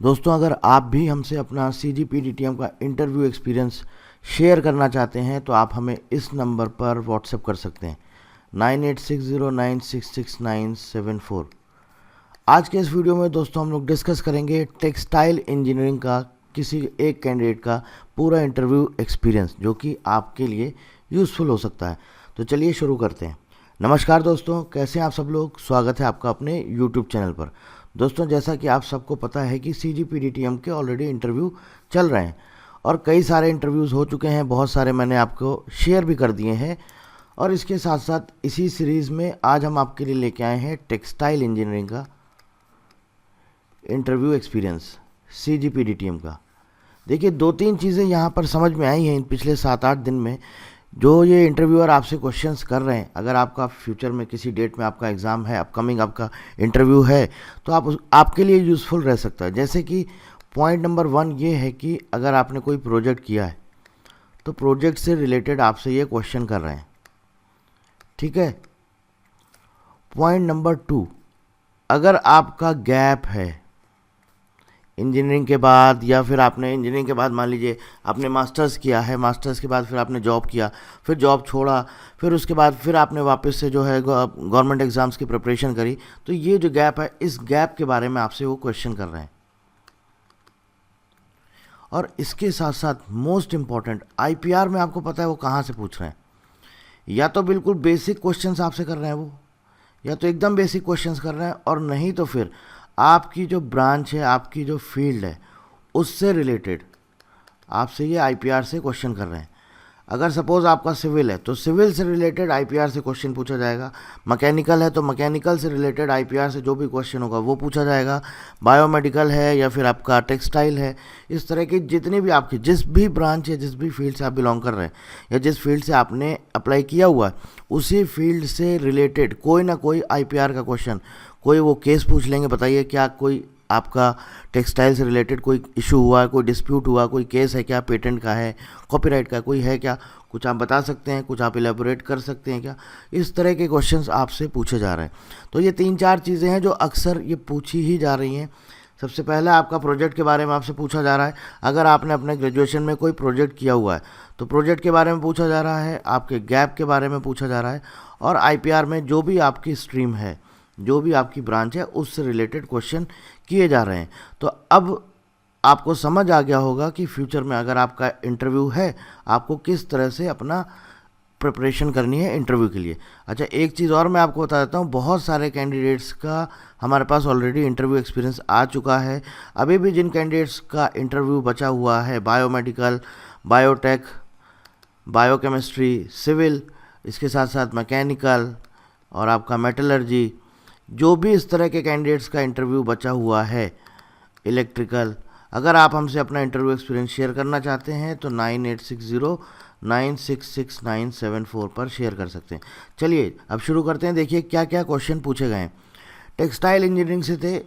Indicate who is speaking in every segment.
Speaker 1: दोस्तों, अगर आप भी हमसे अपना CGPDTM का इंटरव्यू एक्सपीरियंस शेयर करना चाहते हैं तो आप हमें इस नंबर पर व्हाट्सएप कर सकते हैं 9860966974। आज के इस वीडियो में दोस्तों हम लोग डिस्कस करेंगे टेक्सटाइल इंजीनियरिंग का किसी एक कैंडिडेट का पूरा इंटरव्यू एक्सपीरियंस जो कि आपके लिए यूज़फुल हो सकता है। तो चलिए शुरू करते हैं। नमस्कार दोस्तों, कैसे हैं आप सब लोग। स्वागत है आपका अपने YouTube चैनल पर। दोस्तों, जैसा कि आप सबको पता है कि CGPDTM के ऑलरेडी इंटरव्यू चल रहे हैं और कई सारे इंटरव्यूज़ हो चुके हैं, बहुत सारे मैंने आपको शेयर भी कर दिए हैं। और इसके साथ साथ इसी सीरीज़ में आज हम आपके लिए लेके आए हैं टेक्सटाइल इंजीनियरिंग का इंटरव्यू एक्सपीरियंस CGPDTM का। देखिए, दो तीन चीज़ें यहाँ पर समझ में आई हैं इन पिछले 7-8 दिन में। जो ये इंटरव्यूअर आपसे क्वेश्चंस कर रहे हैं, अगर आपका फ्यूचर में किसी डेट में आपका एग्ज़ाम है, अपकमिंग आपका इंटरव्यू है, तो आपके लिए यूज़फुल रह सकता है। जैसे कि पॉइंट नंबर 1 ये है कि अगर आपने कोई प्रोजेक्ट किया है तो प्रोजेक्ट से रिलेटेड आपसे ये क्वेश्चन कर रहे हैं, ठीक है। पॉइंट नंबर 2, अगर आपका गैप है इंजीनियरिंग के बाद, या फिर आपने इंजीनियरिंग के बाद मान लीजिए आपने मास्टर्स किया है, मास्टर्स के बाद फिर आपने जॉब किया, फिर जॉब छोड़ा, फिर उसके बाद फिर आपने वापस से जो है गवर्नमेंट एग्ज़ाम्स की प्रिपरेशन करी, तो ये जो गैप है, इस गैप के बारे में आपसे वो क्वेश्चन कर रहे हैं। और इसके साथ साथ मोस्ट इम्पॉर्टेंट, IPR में आपको पता है वो कहाँ से पूछ रहे हैं। या तो बिल्कुल बेसिक क्वेश्चंस आपसे कर रहे हैं वो, या तो एकदम बेसिक क्वेश्चंस कर रहे हैं, और नहीं तो फिर आपकी जो ब्रांच है, आपकी जो फील्ड है, उससे रिलेटेड आपसे ये IPR से क्वेश्चन कर रहे हैं। अगर सपोज़ आपका सिविल है तो सिविल से रिलेटेड IPR से क्वेश्चन पूछा जाएगा। मैकेनिकल है तो मैकेनिकल से रिलेटेड IPR से जो भी क्वेश्चन होगा वो पूछा जाएगा। बायोमेडिकल है या फिर आपका टेक्सटाइल है, इस तरह की जितनी भी आपकी जिस भी ब्रांच है, जिस भी फील्ड से आप बिलोंग कर रहे हैं, या जिस फील्ड से आपने अप्लाई किया हुआ है, उसी फील्ड से रिलेटेड कोई ना कोई IPR का क्वेश्चन, कोई वो केस पूछ लेंगे। बताइए, क्या कोई आपका टेक्सटाइल से रिलेटेड कोई इशू हुआ है, कोई डिस्प्यूट हुआ, कोई केस है क्या, पेटेंट का है, कॉपीराइट का कोई है क्या, कुछ आप बता सकते हैं, कुछ आप इलेबोरेट कर सकते हैं क्या। इस तरह के क्वेश्चंस आपसे पूछे जा रहे हैं। तो ये 3-4 चीज़ें हैं जो अक्सर ये पूछी ही जा रही हैं। सबसे पहले आपका प्रोजेक्ट के बारे में आपसे पूछा जा रहा है। अगर आपने अपने ग्रेजुएशन में कोई प्रोजेक्ट किया हुआ है तो प्रोजेक्ट के बारे में पूछा जा रहा है, आपके गैप के बारे में पूछा जा रहा है, और IPR में जो भी आपकी स्ट्रीम है, जो भी आपकी ब्रांच है, उससे रिलेटेड क्वेश्चन किए जा रहे हैं। तो अब आपको समझ आ गया होगा कि फ्यूचर में अगर आपका इंटरव्यू है, आपको किस तरह से अपना प्रिपरेशन करनी है इंटरव्यू के लिए। अच्छा, एक चीज़ और मैं आपको बता देता हूँ, बहुत सारे कैंडिडेट्स का हमारे पास ऑलरेडी इंटरव्यू एक्सपीरियंस आ चुका है। अभी भी जिन कैंडिडेट्स का इंटरव्यू बचा हुआ है, बायोमेडिकल, बायोटेक, बायोकेमिस्ट्री, सिविल, इसके साथ साथ मैकेनिकल और आपका मेटलर्जी, जो भी इस तरह के कैंडिडेट्स का इंटरव्यू बचा हुआ है, इलेक्ट्रिकल, अगर आप हमसे अपना इंटरव्यू एक्सपीरियंस शेयर करना चाहते हैं तो 9860966974 पर शेयर कर सकते हैं। चलिए अब शुरू करते हैं। देखिए क्या क्या क्वेश्चन पूछे गए हैं। टेक्सटाइल इंजीनियरिंग से थे,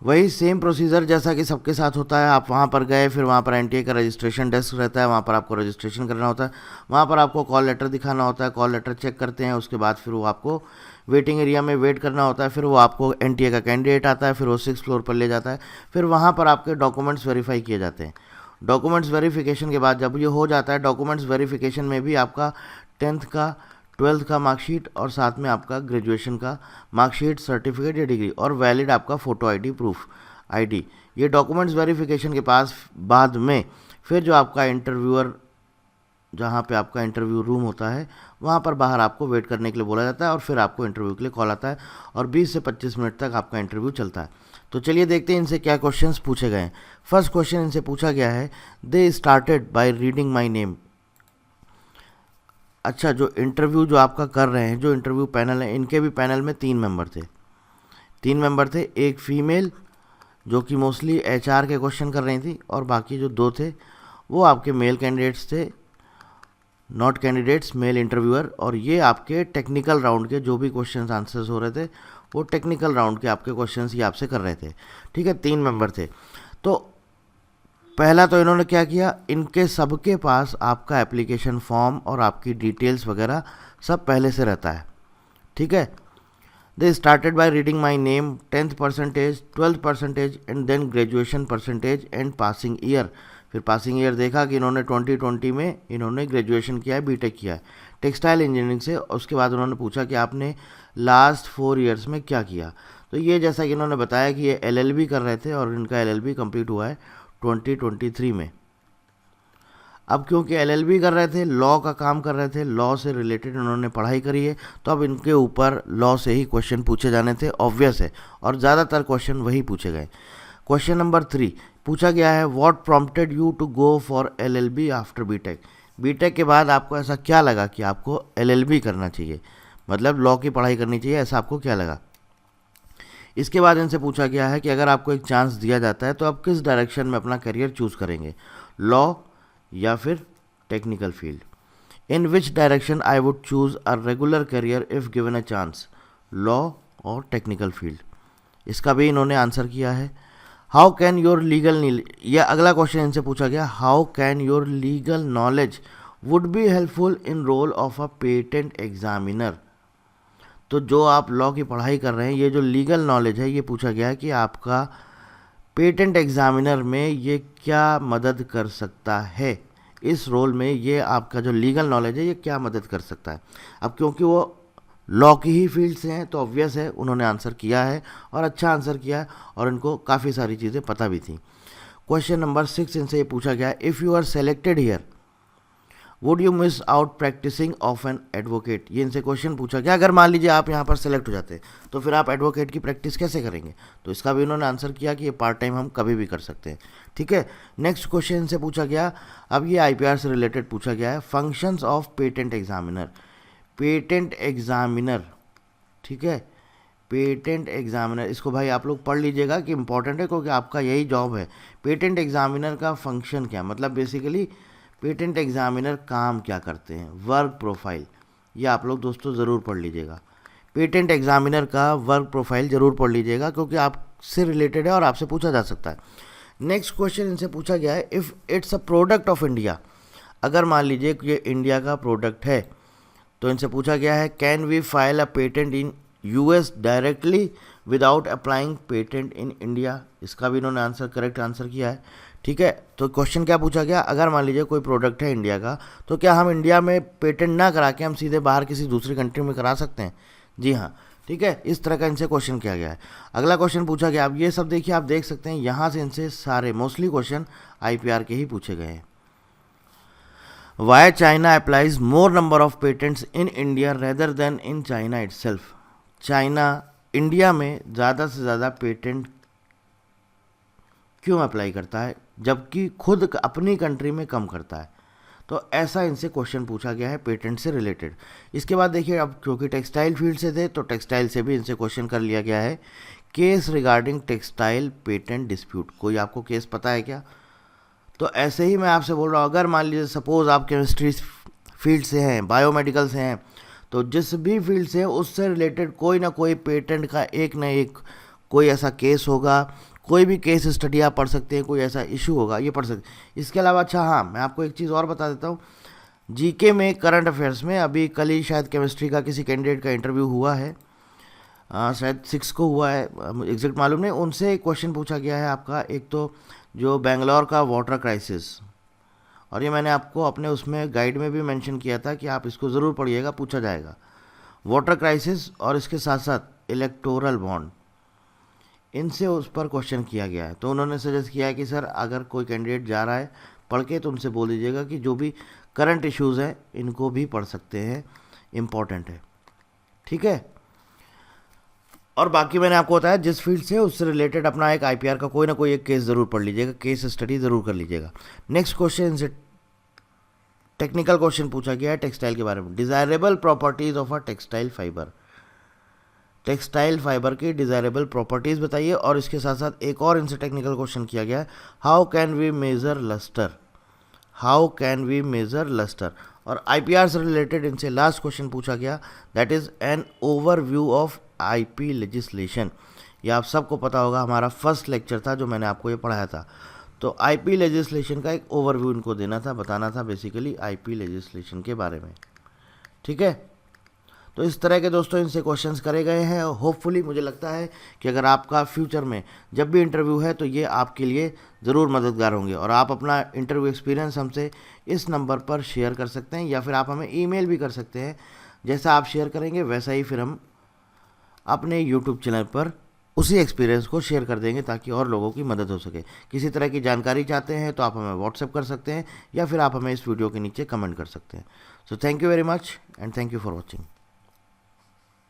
Speaker 1: वही सेम प्रोसीजर जैसा कि सबके साथ होता है। आप वहाँ पर गए, फिर वहाँ पर NTA का रजिस्ट्रेशन डेस्क रहता है, वहाँ पर आपको रजिस्ट्रेशन करना होता है, वहाँ पर आपको कॉल लेटर दिखाना होता है, कॉल लेटर चेक करते हैं, उसके बाद फिर वो आपको वेटिंग एरिया में वेट करना होता है, फिर वो आपको NTA का कैंडिडेट आता है, फिर वो 6th फ्लोर पर ले जाता है, फिर वहाँ पर आपके डॉक्यूमेंट्स वेरीफाई किए जाते हैं। डॉक्यूमेंट्स वेरीफिकेशन के बाद जब ये हो जाता है, डॉक्यूमेंट्स वेरीफिकेशन में भी आपका 10th का, 12th का मार्कशीट और साथ में आपका ग्रेजुएशन का मार्कशीट, सर्टिफिकेट या डिग्री, और वैलिड आपका फ़ोटो ID प्रूफ ID, ये डॉक्यूमेंट्स वेरिफिकेशन के पास बाद में फिर जो आपका इंटरव्यूअर, जहाँ पे आपका इंटरव्यू रूम होता है, वहाँ पर बाहर आपको वेट करने के लिए बोला जाता है, और फिर आपको इंटरव्यू के लिए कॉल आता है, और 20 से 25 मिनट तक आपका इंटरव्यू चलता है। तो चलिए देखते हैं इनसे क्या क्वेश्चंस पूछे गए हैं। फर्स्ट क्वेश्चन इनसे पूछा गया है, they started by reading my name. अच्छा, जो इंटरव्यू जो आपका कर रहे हैं, जो इंटरव्यू पैनल है, इनके भी पैनल में 3 मेंबर थे। 3 मेंबर थे, एक फीमेल जो कि मोस्टली HR के क्वेश्चन कर रही थी, और बाकी जो 2 थे वो आपके मेल कैंडिडेट्स थे, नॉट कैंडिडेट्स, मेल इंटरव्यूअर। और ये आपके टेक्निकल राउंड के जो भी क्वेश्चंस आंसर्स हो रहे थे, वो टेक्निकल राउंड के आपके क्वेश्चंस ही आपसे कर रहे थे, ठीक है। 3 मेंबर थे। तो पहला तो इन्होंने क्या किया, इनके सबके पास आपका एप्लीकेशन फॉर्म और आपकी डिटेल्स वगैरह सब पहले से रहता है, ठीक है। They started by reading my name, 10th percentage, 12th percentage and then graduation percentage and passing year. फिर पासिंग ईयर देखा कि इन्होंने 2020 में इन्होंने ग्रेजुएशन किया है, बीटेक किया है टेक्सटाइल इंजीनियरिंग से। उसके बाद उन्होंने पूछा कि आपने लास्ट 4 ईयर्स में क्या किया। तो ये जैसा कि इन्होंने बताया कि ये एलएलबी कर रहे थे और इनका एलएलबी कंप्लीट हुआ है 2023 में। अब क्योंकि एलएलबी कर रहे थे, लॉ का काम कर रहे थे, लॉ से रिलेटेड उन्होंने पढ़ाई करी है, तो अब इनके ऊपर लॉ से ही क्वेश्चन पूछे जाने थे, ऑब्वियस है, और ज़्यादातर क्वेश्चन वही पूछे गए। क्वेश्चन नंबर 3 पूछा गया है, what prompted you to go for LLB after BTech. BTech के बाद आपको ऐसा क्या लगा कि आपको एलएलबी करना चाहिए, मतलब लॉ की पढ़ाई करनी चाहिए, ऐसा आपको क्या लगा। इसके बाद इनसे पूछा गया है कि अगर आपको एक चांस दिया जाता है तो आप किस डायरेक्शन में अपना करियर चूज़ करेंगे, लॉ या फिर technical field. In which direction I would choose a regular career if given a chance, law और टेक्निकल फील्ड। इसका भी इन्होंने आंसर किया है। हाउ कैन योर लीगल, या अगला क्वेश्चन इनसे पूछा गया, how can your legal knowledge would be helpful in role of a patent examiner. तो जो आप लॉ की पढ़ाई कर रहे हैं, ये जो लीगल नॉलेज है, ये पूछा गया है कि आपका पेटेंट एग्जामिनर में ये क्या मदद कर सकता है, इस रोल में ये आपका जो लीगल नॉलेज है ये क्या मदद कर सकता है। अब क्योंकि वो लॉ की ही फील्ड से हैं तो ऑब्वियस है उन्होंने आंसर किया है और अच्छा आंसर किया है और इनको काफ़ी सारी चीज़ें पता भी थी। क्वेश्चन नंबर 6 इनसे ये पूछा गया, if you are selected here would you miss out practising of an advocate. ये इनसे क्वेश्चन पूछा गया, अगर मान लीजिए आप यहाँ पर सेलेक्ट हो जाते हैं तो फिर आप एडवोकेट की प्रैक्टिस कैसे करेंगे। तो इसका भी उन्होंने आंसर किया कि ये पार्ट टाइम हम कभी भी कर सकते हैं। ठीक है, नेक्स्ट क्वेश्चन इनसे पूछा गया, अब ये आईपीआर से रिलेटेड पूछा गया है, functions of patent examiner. Patent examiner, ठीक है, पेटेंट एग्जामिनर, इसको भाई आप लोग पढ़ लीजिएगा कि इंपॉर्टेंट है क्योंकि आपका यही जॉब है। पेटेंट एग्जामिनर का फंक्शन क्या, मतलब बेसिकली पेटेंट एग्जामिनर काम क्या करते हैं, वर्क प्रोफाइल, ये आप लोग दोस्तों ज़रूर पढ़ लीजिएगा। पेटेंट एग्जामिनर का वर्क प्रोफाइल ज़रूर पढ़ लीजिएगा क्योंकि आपसे रिलेटेड है और आपसे पूछा जा सकता है। नेक्स्ट क्वेश्चन इनसे पूछा गया है, if it's a product of India, अगर मान लीजिए कि ये इंडिया का प्रोडक्ट है तो इनसे पूछा गया है, can we file a patent in US directly without applying patent in India. इसका भी इन्होंने आंसर करेक्ट आंसर किया है। ठीक है, तो क्वेश्चन क्या पूछा गया, अगर मान लीजिए कोई प्रोडक्ट है इंडिया का तो क्या हम इंडिया में पेटेंट ना करा के हम सीधे बाहर किसी दूसरी कंट्री में करा सकते हैं। जी हाँ, ठीक है, इस तरह का इनसे क्वेश्चन किया गया है। अगला क्वेश्चन पूछा गया, अब ये सब देखिए आप देख सकते हैं यहाँ से इनसे सारे मोस्टली क्वेश्चन आईपीआर के ही पूछे गए हैं। Why China applies more number of patents in India rather than in China itself. China India में ज़्यादा से ज़्यादा पेटेंट क्यों अप्लाई करता है जबकि खुद अपनी कंट्री में कम करता है। तो ऐसा इनसे क्वेश्चन पूछा गया है पेटेंट से रिलेटेड। इसके बाद देखिए, अब क्योंकि टेक्सटाइल फील्ड से थे तो टेक्सटाइल से भी इनसे क्वेश्चन कर लिया गया है, case regarding textile patent dispute. कोई आपको केस पता है क्या। तो ऐसे ही मैं आपसे बोल रहा हूँ, अगर मान लीजिए सपोज आप केमिस्ट्री फील्ड से हैं, बायोमेडिकल से हैं, तो जिस भी फील्ड से उससे रिलेटेड कोई ना कोई पेटेंट का एक ना एक कोई ऐसा केस होगा, कोई भी केस स्टडी आप पढ़ सकते हैं, कोई ऐसा इशू होगा ये पढ़ सकते हैं। इसके अलावा अच्छा हाँ, मैं आपको एक चीज़ और बता देता हूँ, जीके में करंट अफेयर्स में अभी कल ही शायद केमिस्ट्री का किसी कैंडिडेट का इंटरव्यू हुआ है, शायद 6 को हुआ है, एग्जैक्ट मालूम नहीं। उनसे क्वेश्चन पूछा गया है आपका, एक तो जो बेंगलोर का वाटर क्राइसिस, और ये मैंने आपको अपने उसमें गाइड में भी मेंशन किया था कि आप इसको ज़रूर पढ़िएगा, पूछा जाएगा। वाटर क्राइसिस और इसके साथ साथ इलेक्टोरल बॉन्ड, इनसे उस पर क्वेश्चन किया गया है। तो उन्होंने सजेस्ट किया है कि सर अगर कोई कैंडिडेट जा रहा है पढ़ के तो उनसे बोल दीजिएगा कि जो भी करंट इश्यूज़ हैं इनको भी पढ़ सकते हैं, इम्पॉर्टेंट है। ठीक है, और बाकी मैंने आपको बताया जिस फील्ड से उससे रिलेटेड अपना एक आईपीआर का कोई ना कोई एक केस ज़रूर पढ़ लीजिएगा, केस स्टडी ज़रूर कर लीजिएगा। नेक्स्ट क्वेश्चन से टेक्निकल क्वेश्चन पूछा गया है टेक्सटाइल के बारे में, desirable properties of a textile fibre. Textile fibre की डिज़ायरेबल प्रॉपर्टीज़ बताइए। और इसके साथ साथ एक और इनसे टेक्निकल क्वेश्चन किया गया है, how can we measure lustre. How can we measure lustre. और आईपीआर से रिलेटेड इनसे लास्ट क्वेश्चन पूछा गया, that is an overview of IP legislation. ये आप सबको पता होगा, हमारा फर्स्ट लेक्चर था जो मैंने आपको ये पढ़ाया था। तो आईपी लेजिस्लेशन का एक ओवरव्यू इनको देना था, बताना था बेसिकली आईपी लेजिस्लेशन के बारे में। ठीक है, तो इस तरह के दोस्तों इनसे क्वेश्चंस करे गए हैं और होपफुली मुझे लगता है कि अगर आपका फ्यूचर में जब भी इंटरव्यू है तो ये आपके लिए ज़रूर मददगार होंगे। और आप अपना इंटरव्यू एक्सपीरियंस हमसे इस नंबर पर शेयर कर सकते हैं या फिर आप हमें ईमेल भी कर सकते हैं। जैसा आप शेयर करेंगे वैसा ही फिर हम अपने यूट्यूब चैनल पर उसी एक्सपीरियंस को शेयर कर देंगे ताकि और लोगों की मदद हो सके। किसी तरह की जानकारी चाहते हैं तो आप हमें व्हाट्सएप कर सकते हैं या फिर आप हमें इस वीडियो के नीचे कमेंट कर सकते हैं। So thank you very much and thank you for watching.